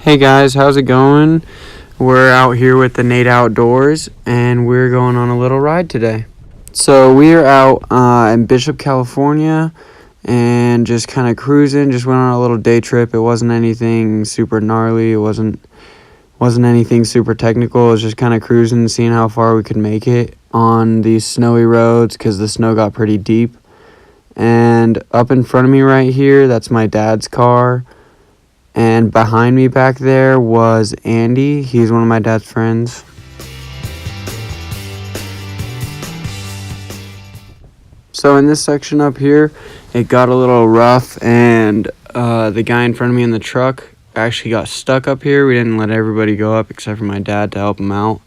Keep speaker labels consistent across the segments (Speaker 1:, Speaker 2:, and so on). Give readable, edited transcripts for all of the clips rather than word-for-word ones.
Speaker 1: Hey guys, how's it going? We're out here with the Nate Outdoors and we're going on a little ride today. So we are out in Bishop, California and just kind of cruising, just went on a little day trip. It wasn't anything super gnarly, it wasn't anything super technical. It was just kind of cruising, seeing how far we could make it on these snowy roads because the snow got pretty deep. And up in front of me right here, that's my dad's car. And behind me back there was Andy. He's one of my dad's friends. So in this section up here, it got a little rough, and the guy in front of me in the truck actually got stuck up here. We didn't let everybody go up except for my dad to help him out.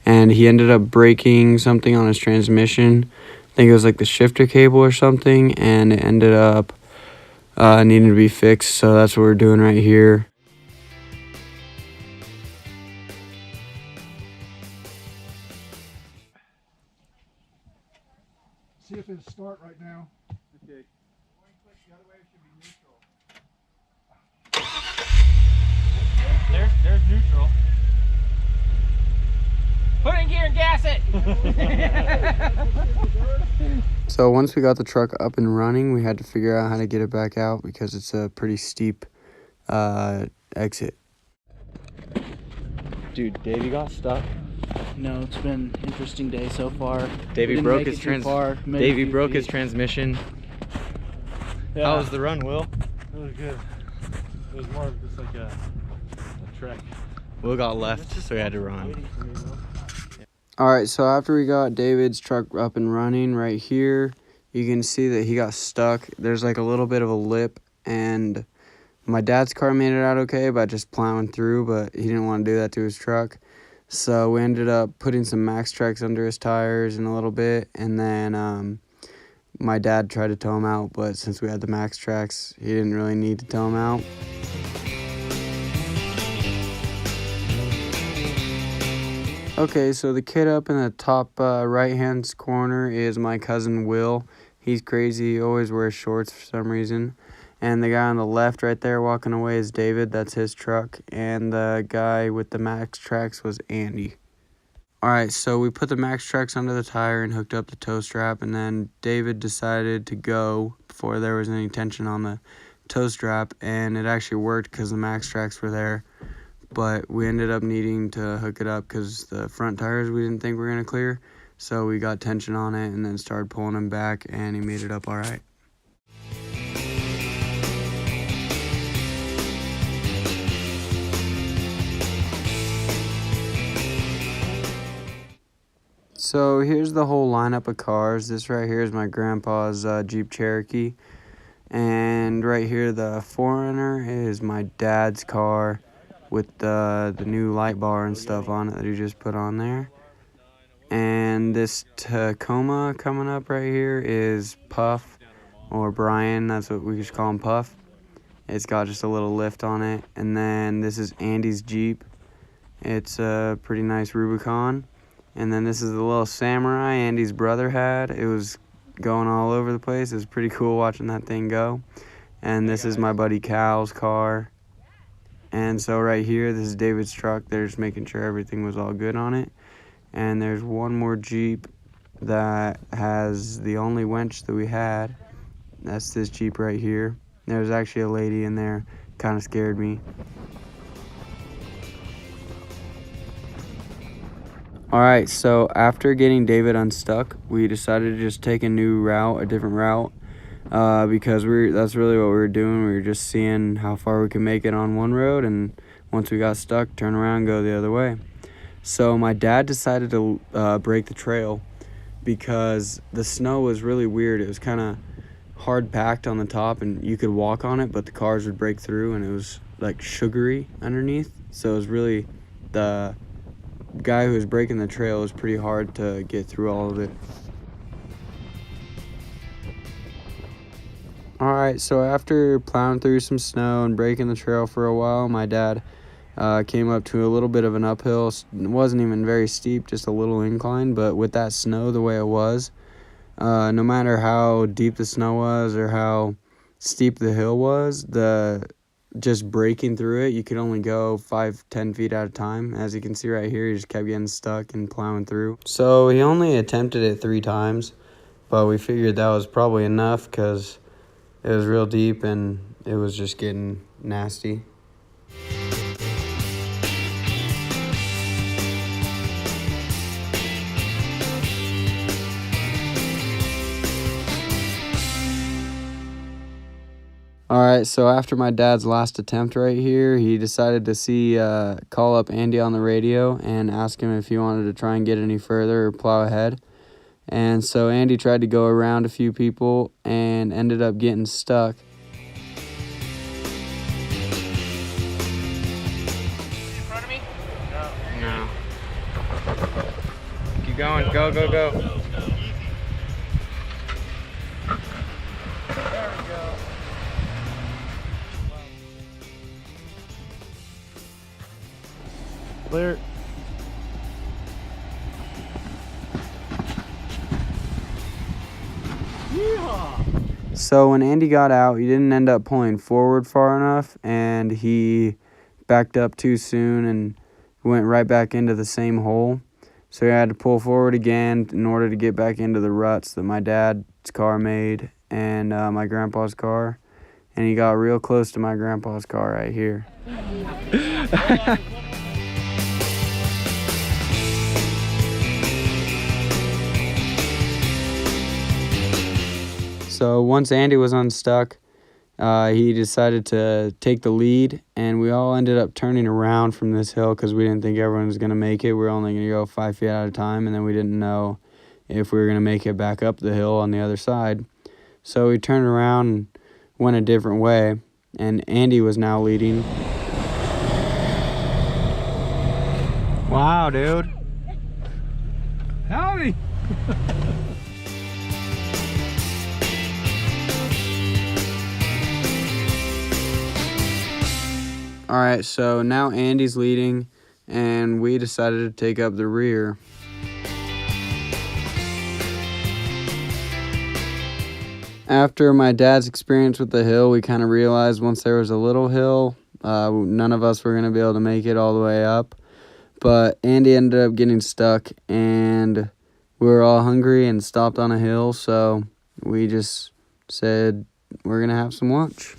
Speaker 1: And he ended up breaking something on his transmission. I think it was like the shifter cable or something, and it ended up needing to be fixed. So that's what we're doing right here.
Speaker 2: See if it'll start right now.
Speaker 3: Okay.
Speaker 2: The other way should be neutral.
Speaker 3: There's neutral. Put it in gear and gas it!
Speaker 1: So once we got the truck up and running, we had to figure out how to get it back out because it's a pretty steep exit. Dude, Davey got stuck.
Speaker 4: No, it's been an interesting day so far.
Speaker 1: Davey broke his
Speaker 4: his
Speaker 1: transmission.
Speaker 3: Yeah.
Speaker 1: How was the run, Will?
Speaker 3: It was good. It was more of just like a trek.
Speaker 1: Will got left, so we had to run.
Speaker 3: Waiting for me, Will.
Speaker 1: Alright, so after we got David's truck up and running right here, you can see that he got stuck. There's like a little bit of a lip, and my dad's car made it out okay by just plowing through, but he didn't want to do that to his truck. So we ended up putting some Max Tracks under his tires in a little bit, and then my dad tried to tow him out, but since we had the Max Tracks, he didn't really need to tow him out. Okay, so the kid up in the top right-hand corner is my cousin Will. He's crazy. He always wears shorts for some reason. And the guy on the left right there walking away is David. That's his truck. And the guy with the Max Tracks was Andy. Alright, so we put the Max Tracks under the tire and hooked up the tow strap. And then David decided to go before there was any tension on the tow strap. And it actually worked because the Max Tracks were there. But we ended up needing to hook it up because the front tires we didn't think were going to clear. So we got tension on it and then started pulling him back, and he made it up all right. So here's the whole lineup of cars. This right here is my grandpa's Jeep Cherokee. And right here, the 4Runner is my dad's car with the new light bar and stuff on it that he just put on there. And this Tacoma coming up right here is Puff, or Brian, that's what we just call him, Puff. It's got just a little lift on it. And then this is Andy's Jeep. It's a pretty nice Rubicon. And then this is the little Samurai Andy's brother had. It was going all over the place. It was pretty cool watching that thing go. And this is my buddy Cal's car. And so right here, this is David's truck. They're just making sure everything was all good on it. And there's one more Jeep that has the only winch that we had. That's this Jeep right here. There's actually a lady in there. Kind of scared me. Alright, so after getting David unstuck, we decided to just take a new route, a different route. Because that's really what we were doing. We were just seeing how far we could make it on one road, and once we got stuck, turn around and go the other way. So my dad decided to break the trail because the snow was really weird. It was kind of hard packed on the top, and you could walk on it, but the cars would break through, and it was like sugary underneath. So it was really, the guy who was breaking the trail was pretty hard to get through all of it. Alright, so after plowing through some snow and breaking the trail for a while, my dad came up to a little bit of an uphill. It wasn't even very steep, just a little incline, but with that snow the way it was, no matter how deep the snow was or how steep the hill was, the just breaking through it. You could only go 5-10 feet at a time. As you can see right here, he just kept getting stuck and plowing through. So he only attempted it 3 times, but we figured that was probably enough because it was real deep and it was just getting nasty. Alright, so after my dad's last attempt right here, he decided to call up Andy on the radio and ask him if he wanted to try and get any further or plow ahead. And so Andy tried to go around a few people and ended up getting stuck.
Speaker 5: In front of me?
Speaker 1: No. Keep going, go, go, go.
Speaker 5: There we go.
Speaker 3: Clear.
Speaker 1: So when Andy got out, he didn't end up pulling forward far enough, and he backed up too soon and went right back into the same hole. So he had to pull forward again in order to get back into the ruts that my dad's car made and my grandpa's car. And he got real close to my grandpa's car right here. So once Andy was unstuck, he decided to take the lead, and we all ended up turning around from this hill because we didn't think everyone was going to make it. We were only going to go 5 feet at a time, and then we didn't know if we were going to make it back up the hill on the other side. So we turned around and went a different way, and Andy was now leading. Wow, dude.
Speaker 2: Howdy!
Speaker 1: All right, so now Andy's leading, and we decided to take up the rear. After my dad's experience with the hill, we kind of realized once there was a little hill, none of us were going to be able to make it all the way up. But Andy ended up getting stuck, and we were all hungry and stopped on a hill, so we just said we're going to have some lunch.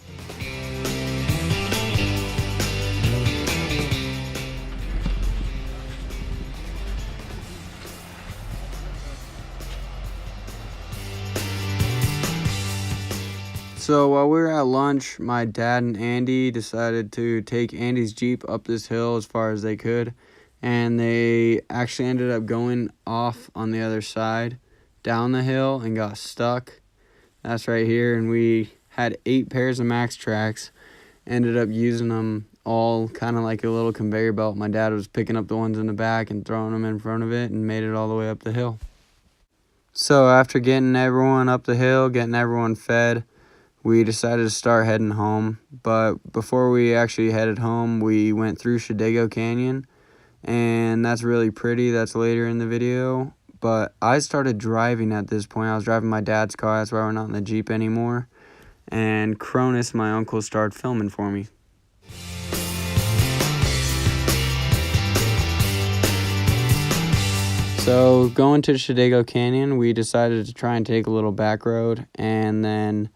Speaker 1: So while we were at lunch, my dad and Andy decided to take Andy's Jeep up this hill as far as they could. And they actually ended up going off on the other side down the hill and got stuck. That's right here. And we had 8 pairs of Max Tracks. Ended up using them all kind of like a little conveyor belt. My dad was picking up the ones in the back and throwing them in front of it and made it all the way up the hill. So after getting everyone up the hill, getting everyone fed, we decided to start heading home. But before we actually headed home, we went through Shadego Canyon, and that's really pretty. That's later in the video. But I started driving at this point. I was driving my dad's car. That's why we're not in the Jeep anymore. And Cronus, my uncle, started filming for me. So going to Shadego Canyon, we decided to try and take a little back road, and then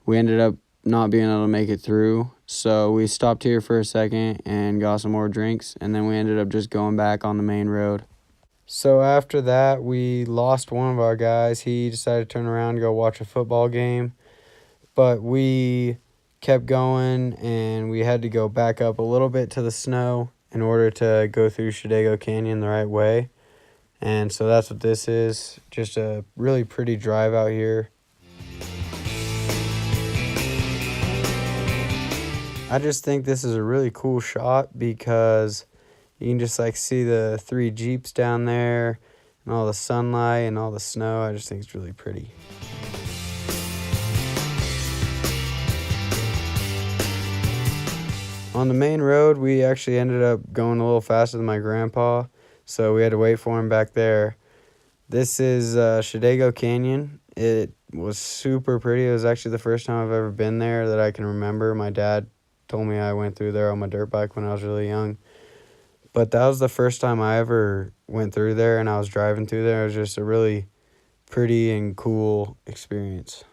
Speaker 1: we ended up not being able to make it through. So we stopped here for a second and got some more drinks, and then we ended up just going back on the main road. So after that, we lost one of our guys. He decided to turn around and go watch a football game. But we kept going, and we had to go back up a little bit to the snow in order to go through Shadego Canyon the right way. And so that's what this is. Just a really pretty drive out here. I just think this is a really cool shot because you can just like see the 3 Jeeps down there and all the sunlight and all the snow. I just think it's really pretty. On the main road, we actually ended up going a little faster than my grandpa, so we had to wait for him back there. This is Shadego Canyon. It was super pretty. It was actually the first time I've ever been there that I can remember. My dad told me I went through there on my dirt bike when I was really young. But that was the first time I ever went through there, and I was driving through there. It was just a really pretty and cool experience.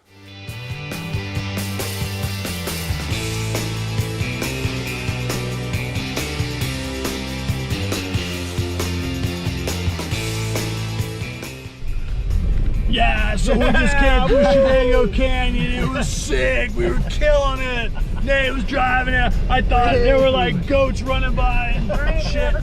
Speaker 5: Yeah, so we just came through Shenango Canyon. It was sick. We were killing it. Nate was driving it. I thought there were like goats running by and shit.